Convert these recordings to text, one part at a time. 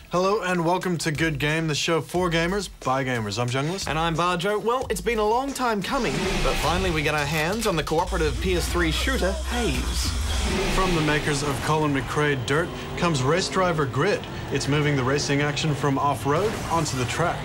Hello and welcome to Good Game, the show for gamers, by gamers. I'm Junglist. And I'm Bajo. Well, it's been a long time coming, but finally we get our hands on the cooperative PS3 shooter, Haze. From the makers of Colin McRae Dirt comes Racedriver Grid. It's moving the racing action from off-road onto the track.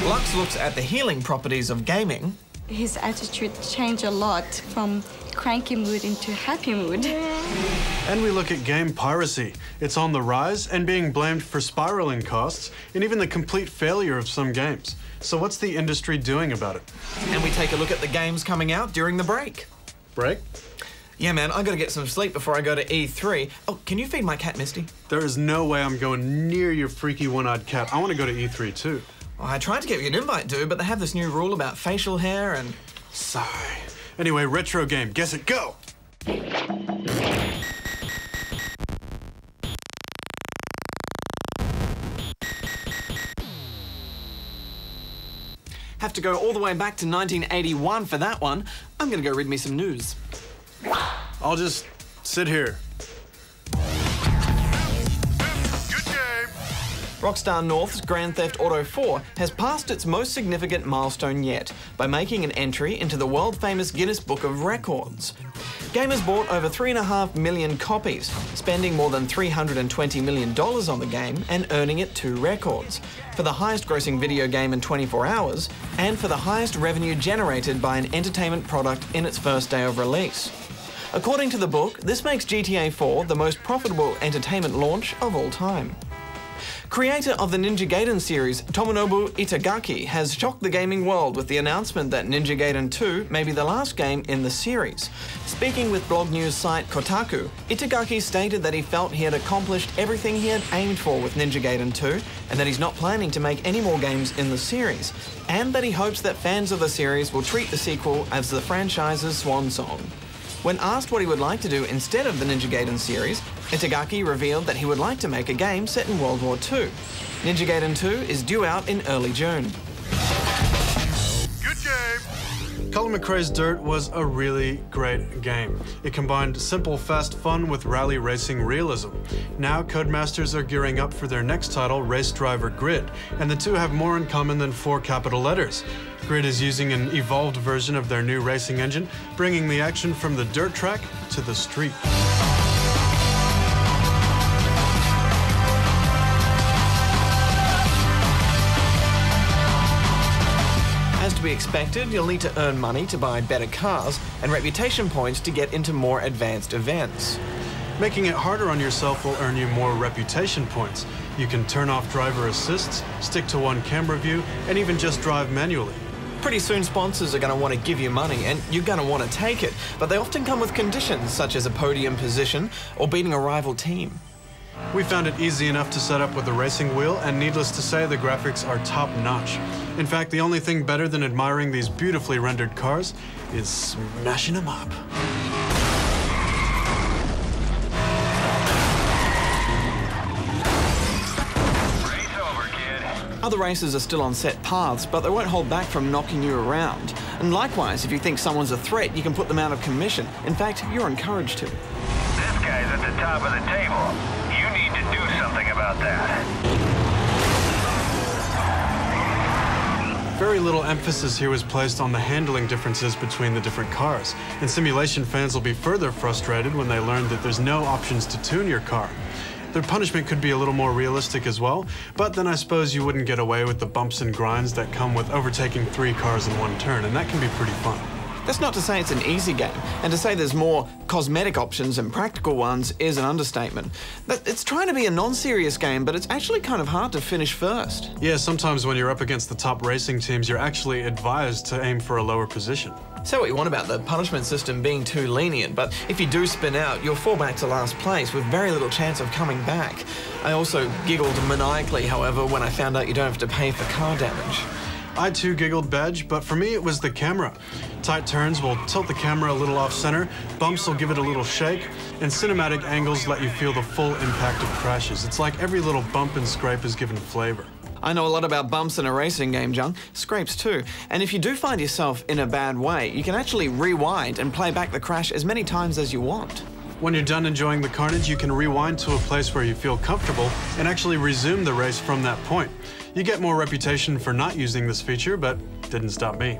Lux looks at the healing properties of gaming. His attitude changed a lot from cranky mood into happy mood. And we look at game Piracy. It's on the rise and being blamed for spiraling costs and even the complete failure of some games. So what's the industry doing about it? And we take a look at the games coming out during the break. Break? Yeah, man, I gotta get some sleep before I go to E3. Oh, can you feed my cat, Misty? There is no way I'm going near your freaky one-eyed cat. I want to go to E3 too. Well, I tried to get you an invite, dude, but they have this new rule about facial hair and... Sigh. Anyway, retro game. Guess it, go! Have to go all the way back to 1981 for that one. I'm gonna go read me some news. I'll just sit here. Rockstar North's Grand Theft Auto 4 has passed its most significant milestone yet by making an entry into the world-famous Guinness Book of Records. Gamers bought over 3.5 million copies, spending more than $320 million on the game and earning it 2 records, for the highest-grossing video game in 24 hours and for the highest revenue generated by an entertainment product in its first day of release. According to the book, this makes GTA 4 the most profitable entertainment launch of all time. Creator of the Ninja Gaiden series, Tomonobu Itagaki, has shocked the gaming world with the announcement that Ninja Gaiden 2 may be the last game in the series. Speaking with blog news site Kotaku, Itagaki stated that he felt he had accomplished everything he had aimed for with Ninja Gaiden 2, and that he's not planning to make any more games in the series, and that he hopes that fans of the series will treat the sequel as the franchise's swan song. When asked what he would like to do instead of the Ninja Gaiden series, Itagaki revealed that he would like to make a game set in World War II. Ninja Gaiden 2 is due out in early June. Good game! Colin McRae's Dirt was a really great game. It combined simple, fast fun with rally racing realism. Now, Codemasters are gearing up for their next title, Racedriver Grid, and the two have more in common than 4 capital letters. Grid is using an evolved version of their new racing engine, bringing the action from the dirt track to the street. As to be expected, you'll need to earn money to buy better cars and reputation points to get into more advanced events. Making it harder on yourself will earn you more reputation points. You can turn off driver assists, stick to one camera view, and even just drive manually. Pretty soon sponsors are going to want to give you money and you're going to want to take it, but they often come with conditions such as a podium position or beating a rival team. We found it easy enough to set up with the racing wheel, and needless to say, the graphics are top-notch. In fact, the only thing better than admiring these beautifully rendered cars is smashing them up. Other races are still on set paths, but they won't hold back from knocking you around. And likewise, if you think someone's a threat, you can put them out of commission. In fact, you're encouraged to. This guy's at the top of the table. You need to do something about that. Very little emphasis here was placed on the handling differences between the different cars, and simulation fans will be further frustrated when they learn that there's no options to tune your car. Their punishment could be a little more realistic as well, but then I suppose you wouldn't get away with the bumps and grinds that come with overtaking 3 cars in one turn, and that can be pretty fun. That's not to say it's an easy game, and to say there's more cosmetic options than practical ones is an understatement. It's trying to be a non-serious game, but it's actually kind of hard to finish first. Yeah, sometimes when you're up against the top racing teams, you're actually advised to aim for a lower position. Say what you want about the punishment system being too lenient, but if you do spin out, you'll fall back to last place with very little chance of coming back. I also giggled maniacally, however, when I found out you don't have to pay for car damage. I too giggled, Badge, but for me it was the camera. Tight turns will tilt the camera a little off-center, bumps will give it a little shake, and cinematic angles let you feel the full impact of crashes. It's like every little bump and scrape is given flavor. I know a lot about bumps in a racing game, Jung. Scrapes too. And if you do find yourself in a bad way, you can actually rewind and play back the crash as many times as you want. When you're done enjoying the carnage, you can rewind to a place where you feel comfortable and actually resume the race from that point. You get more reputation for not using this feature, but didn't stop me.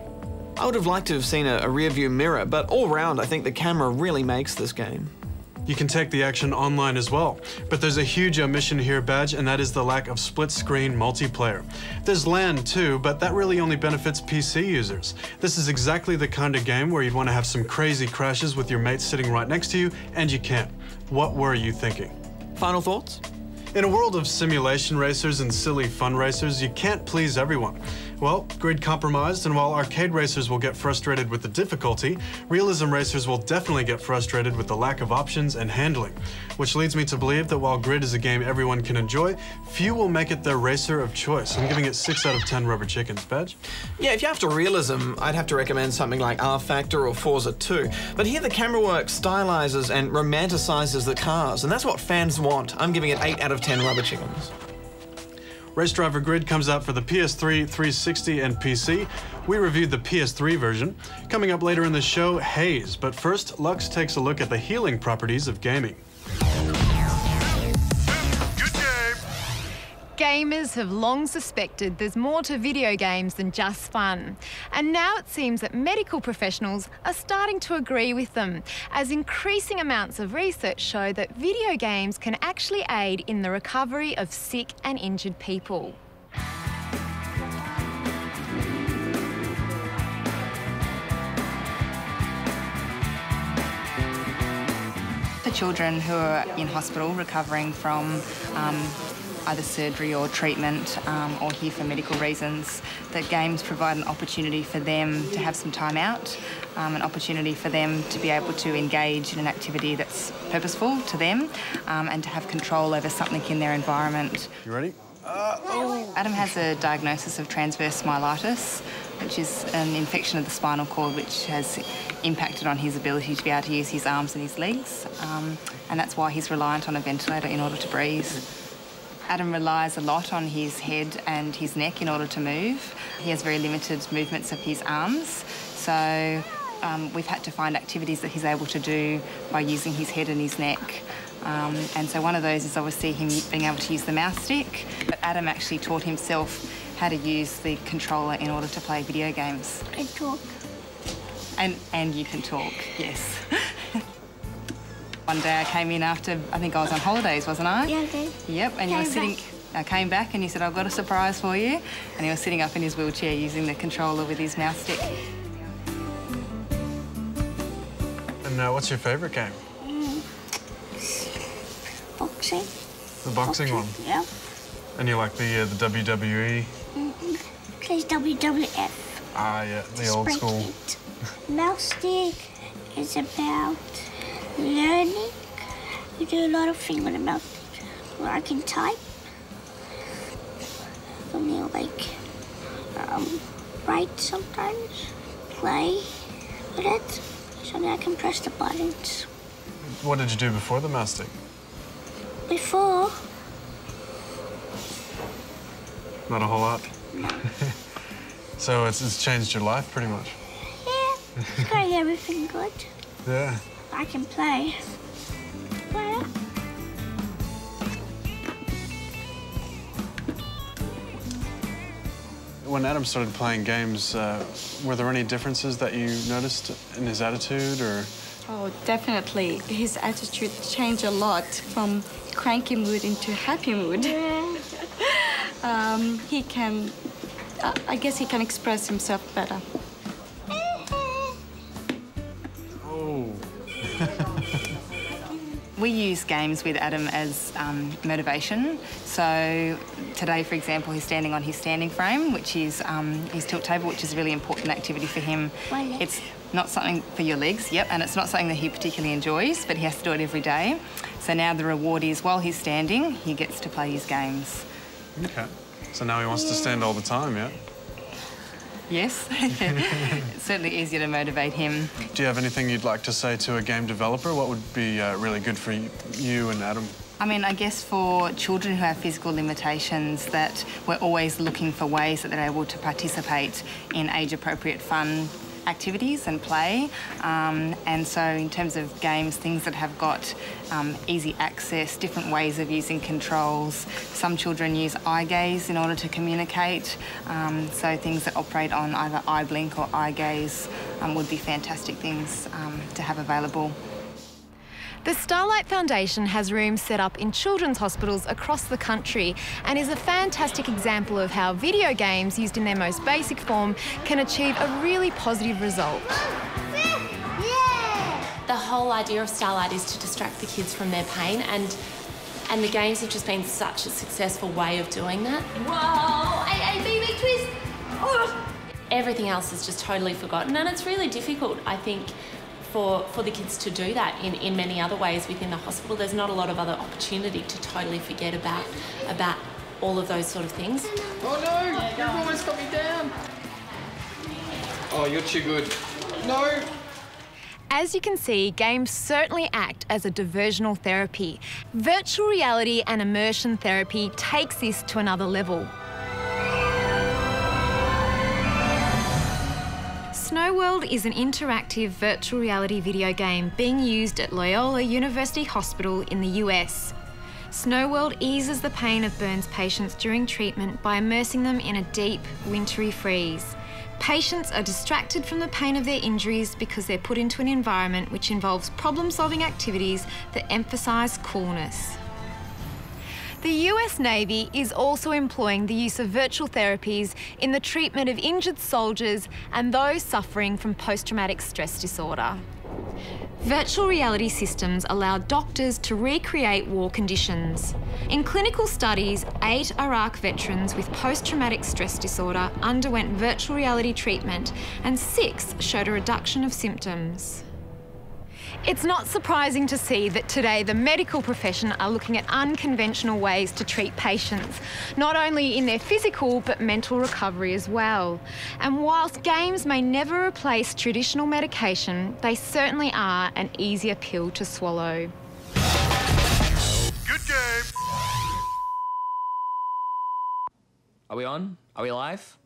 I would have liked to have seen a rear view mirror, but all round I think the camera really makes this game. You can take the action online as well, but there's a huge omission here, Badge, and that is the lack of split-screen multiplayer. There's LAN too, but that really only benefits PC users. This is exactly the kind of game where you'd want to have some crazy crashes with your mates sitting right next to you, and you can't. What were you thinking? Final thoughts? In a world of simulation racers and silly fun racers, you can't please everyone. Well, Grid compromised, and while arcade racers will get frustrated with the difficulty, realism racers will definitely get frustrated with the lack of options and handling. Which leads me to believe that while Grid is a game everyone can enjoy, few will make it their racer of choice. I'm giving it 6 out of 10 rubber chickens. Badge? Yeah, if you're after realism, I'd have to recommend something like R Factor or Forza 2. But here the camera work stylizes and romanticizes the cars, and that's what fans want. I'm giving it 8 out of 10 rubber chickens. Racedriver Grid comes out for the PS3, 360, and PC. We reviewed the PS3 version. Coming up later in the show, Haze. But first, Lux takes a look at the healing properties of gaming. Gamers have long suspected there's more to video games than just fun. And now it seems that medical professionals are starting to agree with them, as increasing amounts of research show that video games can actually aid in the recovery of sick and injured people. For children who are in hospital recovering from either surgery or treatment or here for medical reasons, that games provide an opportunity for them to have some time out, an opportunity for them to be able to engage in an activity that's purposeful to them and to have control over something in their environment. You ready? Adam has a diagnosis of transverse myelitis, which is an infection of the spinal cord which has impacted on his ability to be able to use his arms and his legs, and that's why he's reliant on a ventilator in order to breathe. Adam relies a lot on his head and his neck in order to move. He has very limited movements of his arms, so we've had to find activities that he's able to do by using his head and his neck. And so one of those is obviously him being able to use the mouse stick, but Adam actually taught himself how to use the controller in order to play video games. I talk. And you can talk, yes. One day I came in after, I think I was on holidays, wasn't I? Yeah, I did. Yep, and you were sitting... I came back and you said, I've got a surprise for you. And he was sitting up in his wheelchair using the controller with his mouse stick. And what's your favourite game? Boxing. The boxing one? Yeah. And you like the WWE? Plays WWF. Ah, yeah, the old school. Mouse stick is about learning. You do a lot of things with a mouse stick. Where I can type. Write sometimes. Play with it. So that I can press the buttons. What did you do before the mouse stick? Before? Not a whole lot. No. So it's changed your life pretty much. Yeah, it's got everything good. Yeah. I can play. Well, when Adam started playing games, were there any differences that you noticed in his attitude, or? Oh, definitely. His attitude changed a lot from cranky mood into happy mood. He can, I guess he can express himself better. Oh. We use games with Adam as motivation. So today, for example, he's standing on his standing frame, which is his tilt table, which is a really important activity for him. It's not something for your legs, yep, and it's not something that he particularly enjoys, but he has to do it every day. So now the reward is, while he's standing, he gets to play his games. Okay. So now he wants to stand all the time, yeah? Yes. It's certainly easier to motivate him. Do you have anything you'd like to say to a game developer? What would be really good for you and Adam? I mean, I guess for children who have physical limitations, that we're always looking for ways that they're able to participate in age-appropriate fun activities and play. And so in terms of games, things that have got easy access, different ways of using controls. Some children use eye gaze in order to communicate. So things that operate on either eye blink or eye gaze would be fantastic things to have available. The Starlight Foundation has rooms set up in children's hospitals across the country and is a fantastic example of how video games used in their most basic form can achieve a really positive result. The whole idea of Starlight is to distract the kids from their pain, and the games have just been such a successful way of doing that. Whoa! A twist! Oh. Everything else is just totally forgotten, and it's really difficult, I think, for the kids to do that in many other ways within the hospital. There's not a lot of other opportunity to totally forget about all of those sort of things. Oh no, you've almost got me down. Oh, you're too good. No. As you can see, games certainly act as a diversional therapy. Virtual reality and immersion therapy takes this to another level. Snow World is an interactive virtual reality video game being used at Loyola University Hospital in the US. Snow World eases the pain of burns patients during treatment by immersing them in a deep, wintry freeze. Patients are distracted from the pain of their injuries because they're put into an environment which involves problem-solving activities that emphasise coolness. The US Navy is also employing the use of virtual therapies in the treatment of injured soldiers and those suffering from post-traumatic stress disorder. Virtual reality systems allow doctors to recreate war conditions. In clinical studies, 8 Iraq veterans with post-traumatic stress disorder underwent virtual reality treatment and 6 showed a reduction of symptoms. It's not surprising to see that today the medical profession are looking at unconventional ways to treat patients, not only in their physical but mental recovery as well. And whilst games may never replace traditional medication, they certainly are an easier pill to swallow. Good game. Are we on? Are we live?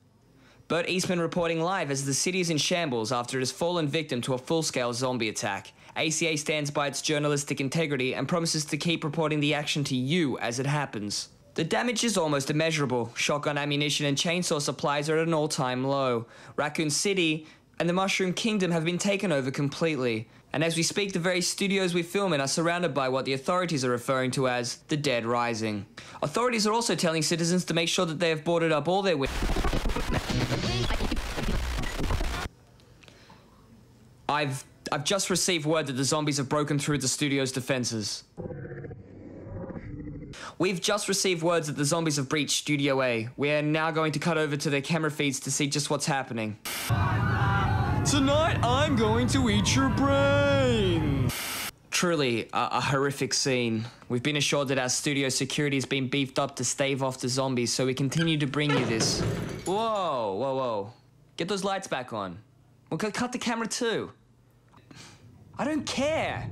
Bert Eastman reporting live as the city is in shambles after it has fallen victim to a full-scale zombie attack. ACA stands by its journalistic integrity and promises to keep reporting the action to you as it happens. The damage is almost immeasurable. Shotgun ammunition and chainsaw supplies are at an all-time low. Raccoon City and the Mushroom Kingdom have been taken over completely. And as we speak, the very studios we film in are surrounded by what the authorities are referring to as the Dead Rising. Authorities are also telling citizens to make sure that they have boarded up all their I've just received word that the zombies have broken through the studio's defenses. We've just received words that the zombies have breached Studio A. We're now going to cut over to their camera feeds to see just what's happening. Tonight, I'm going to eat your brain! Truly, a horrific scene. We've been assured that our studio security has been beefed up to stave off the zombies, so we continue to bring you this. Whoa, whoa, whoa. Get those lights back on. We'll cut the camera too. I don't care.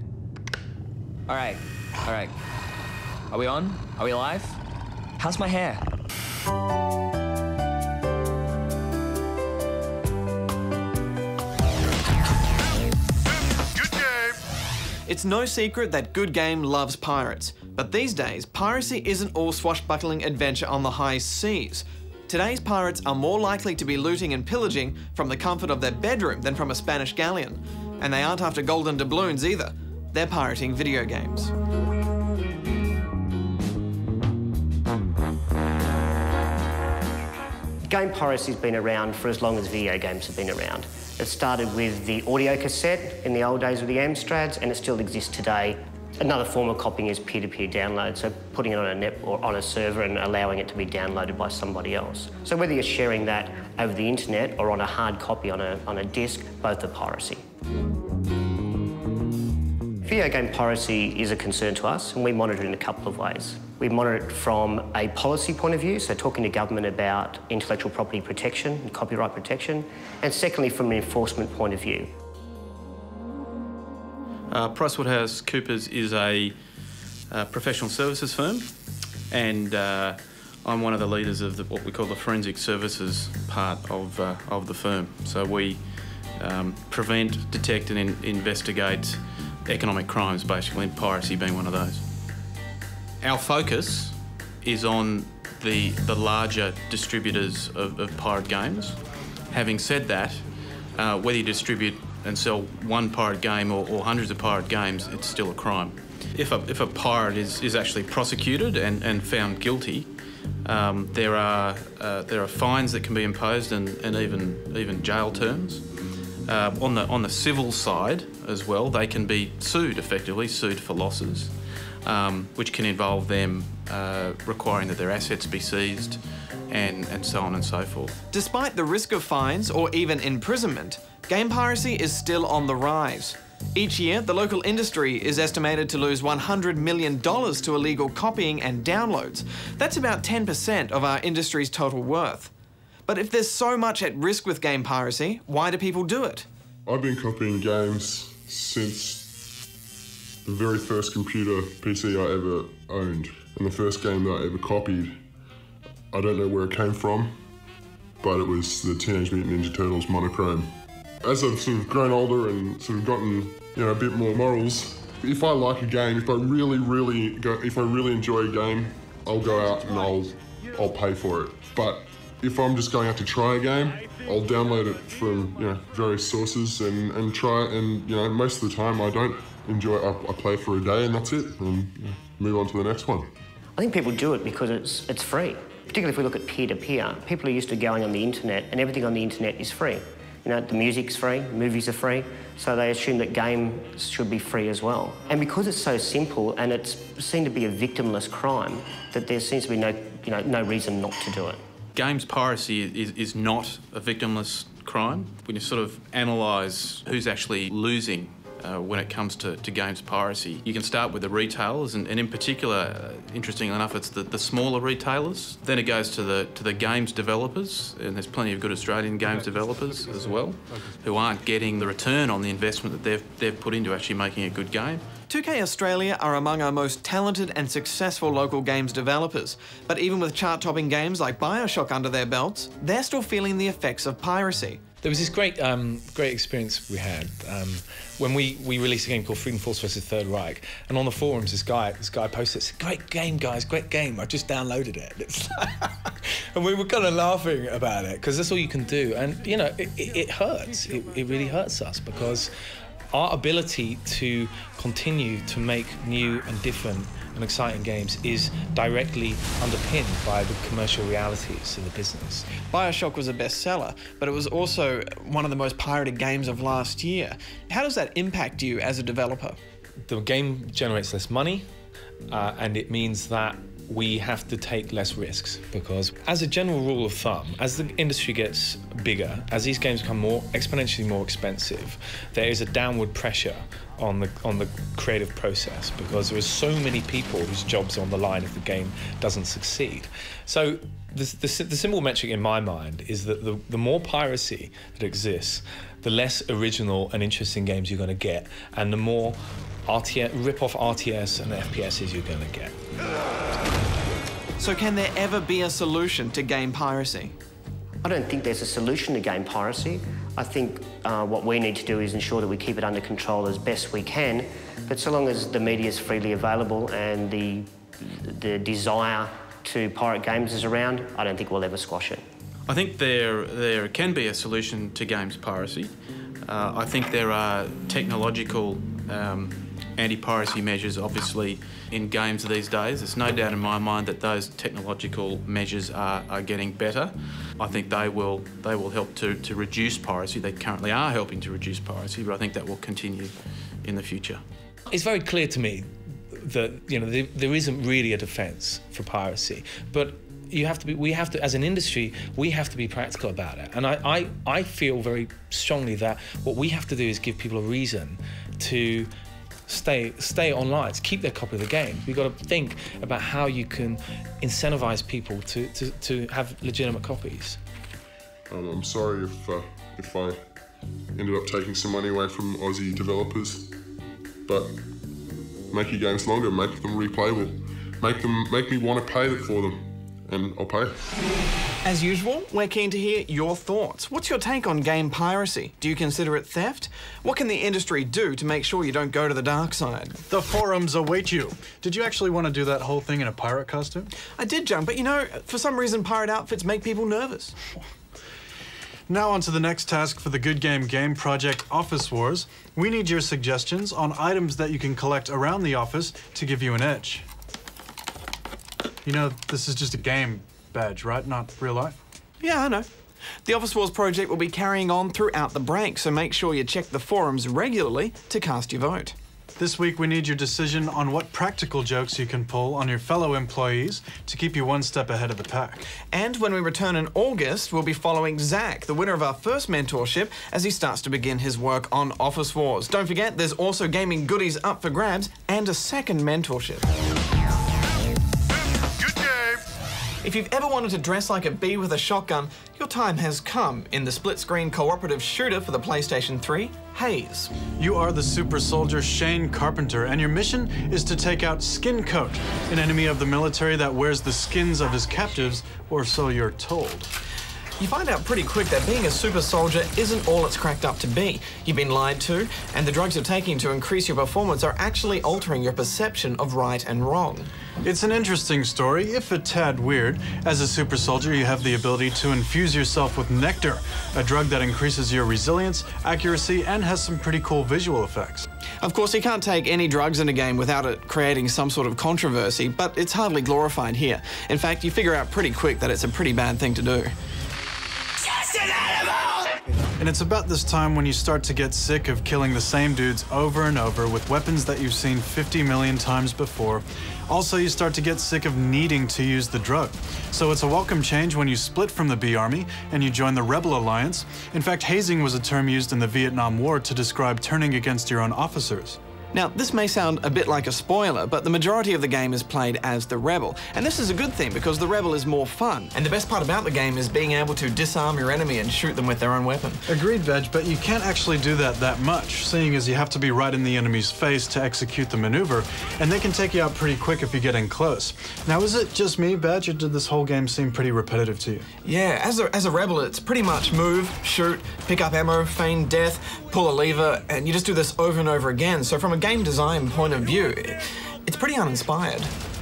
All right. Are we on? Are we live? How's my hair? Good game. It's no secret that Good Game loves pirates, but these days, piracy isn't all swashbuckling adventure on the high seas. Today's pirates are more likely to be looting and pillaging from the comfort of their bedroom than from a Spanish galleon. And they aren't after golden doubloons either. They're pirating video games. Game piracy's been around for as long as video games have been around. It started with the audio cassette in the old days with the Amstrads, and it still exists today. Another form of copying is peer-to-peer download, so putting it on a net or on a server and allowing it to be downloaded by somebody else. So whether you're sharing that over the internet or on a hard copy on a disc, both are piracy. Video game piracy is a concern to us, and we monitor it in a couple of ways. We monitor it from a policy point of view, so talking to government about intellectual property protection and copyright protection, and secondly, from an enforcement point of view. PricewaterhouseCoopers is a professional services firm, and I'm one of the leaders of what we call the forensic services part of the firm. So we prevent, detect and investigate economic crimes, basically, and piracy being one of those. Our focus is on the larger distributors of pirate games. Having said that, whether you distribute and sell one pirate game or hundreds of pirate games, it's still a crime. If a pirate is actually prosecuted and found guilty, there are fines that can be imposed and even jail terms. On the civil side as well, they can be effectively sued for losses, which can involve them requiring that their assets be seized and so on and so forth. Despite the risk of fines or even imprisonment, game piracy is still on the rise. Each year, the local industry is estimated to lose $100 million to illegal copying and downloads. That's about 10% of our industry's total worth. But if there's so much at risk with game piracy, why do people do it? I've been copying games since the very first computer PC I ever owned. And the first game that I ever copied, I don't know where it came from, but it was the Teenage Mutant Ninja Turtles monochrome. As I've sort of grown older and sort of gotten, a bit more morals, if I like a game, if I really enjoy a game, I'll go out and I'll pay for it. But if I'm just going out to try a game, I'll download it from various sources and try it. And most of the time I don't enjoy it. I play for a day and that's it, and move on to the next one. I think people do it because it's free. Particularly if we look at peer-to-peer, people are used to going on the internet and everything on the internet is free. The music's free, movies are free, so they assume that games should be free as well. And because it's so simple and it's seen to be a victimless crime, that there seems to be no reason not to do it. Games piracy is not a victimless crime. When you sort of analyse who's actually losing when it comes to games piracy, you can start with the retailers, and in particular, interestingly enough, it's the smaller retailers. Then it goes to the games developers, and there's plenty of good Australian games developers as well, who aren't getting the return on the investment that they've put into actually making a good game. 2K Australia are among our most talented and successful local games developers, but even with chart-topping games like Bioshock under their belts, they're still feeling the effects of piracy. There was this great experience we had when we released a game called Freedom Force vs. Third Reich, and on the forums this guy posted, "Great game, guys, great game. I just downloaded it." It's and we were kind of laughing about it because that's all you can do, and it hurts. It really hurts us because our ability to continue to make new and different and exciting games is directly underpinned by the commercial realities of the business. Bioshock was a bestseller, but it was also one of the most pirated games of last year. How does that impact you as a developer? The game generates less money, and it means that we have to take less risks, because as a general rule of thumb, as the industry gets bigger, as these games become exponentially more expensive, there is a downward pressure on the creative process, because there are so many people whose jobs are on the line if the game doesn't succeed. So the simple metric in my mind is that the more piracy that exists, the less original and interesting games you're going to get, and the more rip-off RTS and FPSs you're going to get. So can there ever be a solution to game piracy? I don't think there's a solution to game piracy. I think what we need to do is ensure that we keep it under control as best we can, but so long as the media is freely available and the desire to pirate games is around, I don't think we'll ever squash it. I think there can be a solution to games piracy. I think there are technological anti-piracy measures, obviously, in games these days. There's no doubt in my mind that those technological measures are getting better. I think they will help to reduce piracy. They currently are helping to reduce piracy, but I think that will continue in the future. It's very clear to me that there isn't really a defence for piracy, but we have to, as an industry, we have to be practical about it. And I feel very strongly that what we have to do is give people a reason to stay online, to keep their copy of the game. We've got to think about how you can incentivize people to have legitimate copies. I'm sorry if I ended up taking some money away from Aussie developers, but make your games longer, make them replayable, make me want to pay for them, and I'll pay. As usual, we're keen to hear your thoughts. What's your take on game piracy? Do you consider it theft? What can the industry do to make sure you don't go to the dark side? The forums await you. Did you actually want to do that whole thing in a pirate costume? I did, Jung, but you know, for some reason pirate outfits make people nervous. Now on to the next task for the Good Game project, Office Wars. We need your suggestions on items that you can collect around the office to give you an edge. You know, this is just a game badge, right? Not real life? Yeah, I know. The Office Wars project will be carrying on throughout the break, so make sure you check the forums regularly to cast your vote. This week we need your decision on what practical jokes you can pull on your fellow employees to keep you one step ahead of the pack. And when we return in August, we'll be following Zach, the winner of our first mentorship, as he starts to begin his work on Office Wars. Don't forget, there's also gaming goodies up for grabs and a second mentorship. If you've ever wanted to dress like a bee with a shotgun, your time has come in the split-screen cooperative shooter for the PlayStation 3, Haze. You are the super soldier Shane Carpenter, and your mission is to take out Skin Coat, an enemy of the military that wears the skins of his captives, or so you're told. You find out pretty quick that being a super soldier isn't all it's cracked up to be. You've been lied to, and the drugs you're taking to increase your performance are actually altering your perception of right and wrong. It's an interesting story, if a tad weird. As a super soldier, you have the ability to infuse yourself with nectar, a drug that increases your resilience, accuracy, and has some pretty cool visual effects. Of course, you can't take any drugs in a game without it creating some sort of controversy, but it's hardly glorified here. In fact, you figure out pretty quick that it's a pretty bad thing to do. And it's about this time when you start to get sick of killing the same dudes over and over with weapons that you've seen 50 million times before. Also, you start to get sick of needing to use the drug. So it's a welcome change when you split from the B Army and you join the Rebel Alliance. In fact, hazing was a term used in the Vietnam War to describe turning against your own officers. Now, this may sound a bit like a spoiler, but the majority of the game is played as the Rebel. And this is a good thing because the Rebel is more fun. And the best part about the game is being able to disarm your enemy and shoot them with their own weapon. Agreed, Veg, but you can't actually do that much, seeing as you have to be right in the enemy's face to execute the maneuver, and they can take you out pretty quick if you get in close. Now, is it just me, Veg, or did this whole game seem pretty repetitive to you? Yeah, as a Rebel, it's pretty much move, shoot, pick up ammo, feign death, pull a lever, and you just do this over and over again. So from a game design point of view, it's pretty uninspired.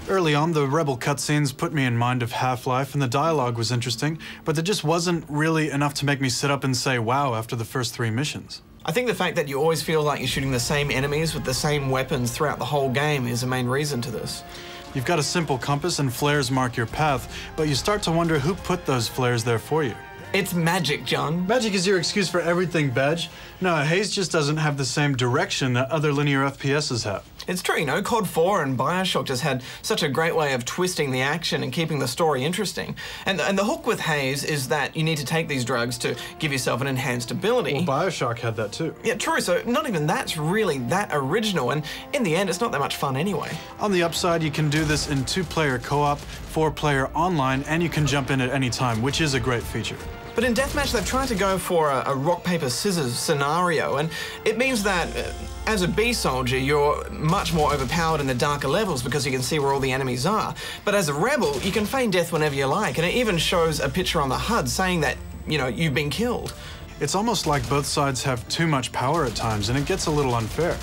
Early on, the Rebel cutscenes put me in mind of Half-Life, and the dialogue was interesting, but there just wasn't really enough to make me sit up and say wow after the first 3 missions. I think the fact that you always feel like you're shooting the same enemies with the same weapons throughout the whole game is the main reason to this. You've got a simple compass and flares mark your path, but you start to wonder who put those flares there for you. It's magic, Jung. Magic is your excuse for everything, Badge. No, Haze just doesn't have the same direction that other linear FPSs have. It's true, you know, COD 4 and Bioshock just had such a great way of twisting the action and keeping the story interesting. And the hook with Haze is that you need to take these drugs to give yourself an enhanced ability. Well, Bioshock had that too. Yeah, true, so not even that's really that original, and in the end, it's not that much fun anyway. On the upside, you can do this in 2-player co-op, 4-player online, and you can jump in at any time, which is a great feature. But in Deathmatch, they've tried to go for a rock, paper, scissors scenario, and it means that as a B soldier, you're much more overpowered in the darker levels because you can see where all the enemies are. But as a Rebel, you can feign death whenever you like, and it even shows a picture on the HUD saying that, you know, you've been killed. It's almost like both sides have too much power at times, and it gets a little unfair.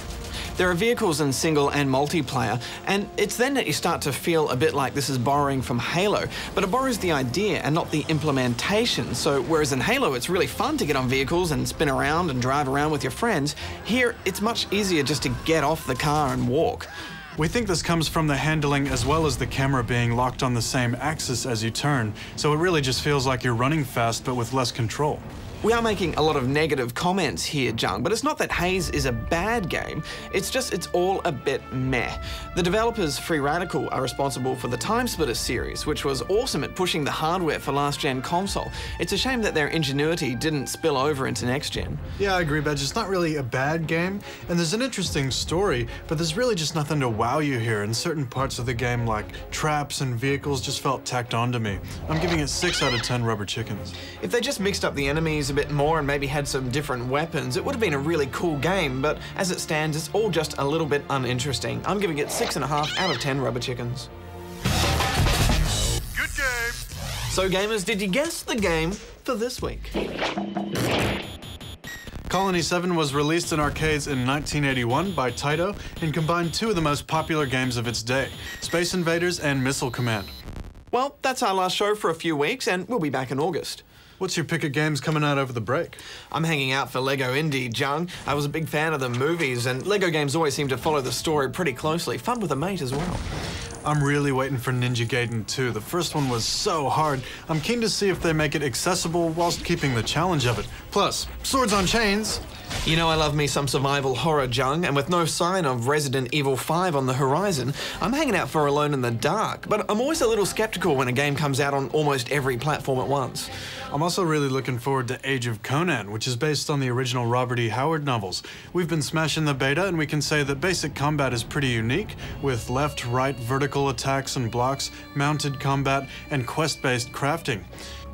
There are vehicles in single and multiplayer, and it's then that you start to feel a bit like this is borrowing from Halo, but it borrows the idea and not the implementation. So whereas in Halo it's really fun to get on vehicles and spin around and drive around with your friends, here it's much easier just to get off the car and walk. We think this comes from the handling as well as the camera being locked on the same axis as you turn, so it really just feels like you're running fast but with less control. We are making a lot of negative comments here, Jung, but it's not that Haze is a bad game, it's just it's all a bit meh. The developers, Free Radical, are responsible for the Time Splitter series, which was awesome at pushing the hardware for last-gen console. It's a shame that their ingenuity didn't spill over into next-gen. Yeah, I agree, Badge. It's not really a bad game, and there's an interesting story, but there's really just nothing to wow you here, and certain parts of the game, like traps and vehicles, just felt tacked on to me. I'm giving it 6 out of 10 rubber chickens. If they just mixed up the enemies a bit more and maybe had some different weapons, it would have been a really cool game, but as it stands, it's all just a little bit uninteresting. I'm giving it 6.5 out of 10 rubber chickens. Good game. So gamers, did you guess the game for this week? Colony 7 was released in arcades in 1981 by Taito and combined two of the most popular games of its day, Space Invaders and Missile Command. Well, that's our last show for a few weeks, and we'll be back in August. What's your pick of games coming out over the break? I'm hanging out for Lego Indie, Jung. I was a big fan of the movies, and Lego games always seem to follow the story pretty closely. Fun with a mate as well. I'm really waiting for Ninja Gaiden 2. The first one was so hard. I'm keen to see if they make it accessible whilst keeping the challenge of it. Plus, swords on chains. You know I love me some survival horror, Jung, and with no sign of Resident Evil 5 on the horizon, I'm hanging out for Alone in the Dark. But I'm always a little skeptical when a game comes out on almost every platform at once. I'm also really looking forward to Age of Conan, which is based on the original Robert E. Howard novels. We've been smashing the beta, and we can say that basic combat is pretty unique, with left, right, vertical attacks and blocks, mounted combat, and quest-based crafting.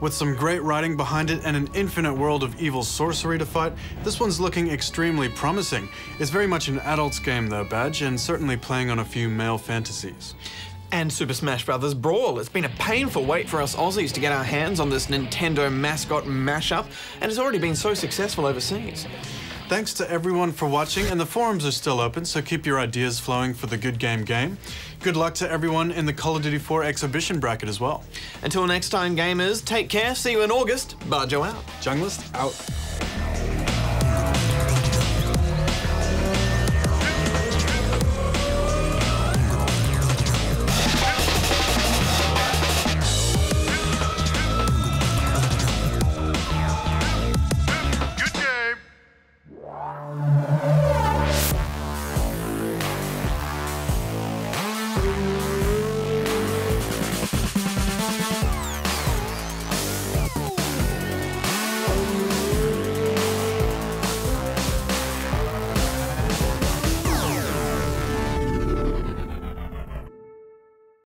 With some great writing behind it and an infinite world of evil sorcery to fight, this one's looking extremely promising. It's very much an adult's game though, Badge, and certainly playing on a few male fantasies. And Super Smash Bros. Brawl. It's been a painful wait for us Aussies to get our hands on this Nintendo mascot mashup, and it's already been so successful overseas. Thanks to everyone for watching, and the forums are still open, so keep your ideas flowing for the Good Game game. Good luck to everyone in the Call of Duty 4 exhibition bracket as well. Until next time, gamers, take care. See you in August. Bajo out. Junglist out.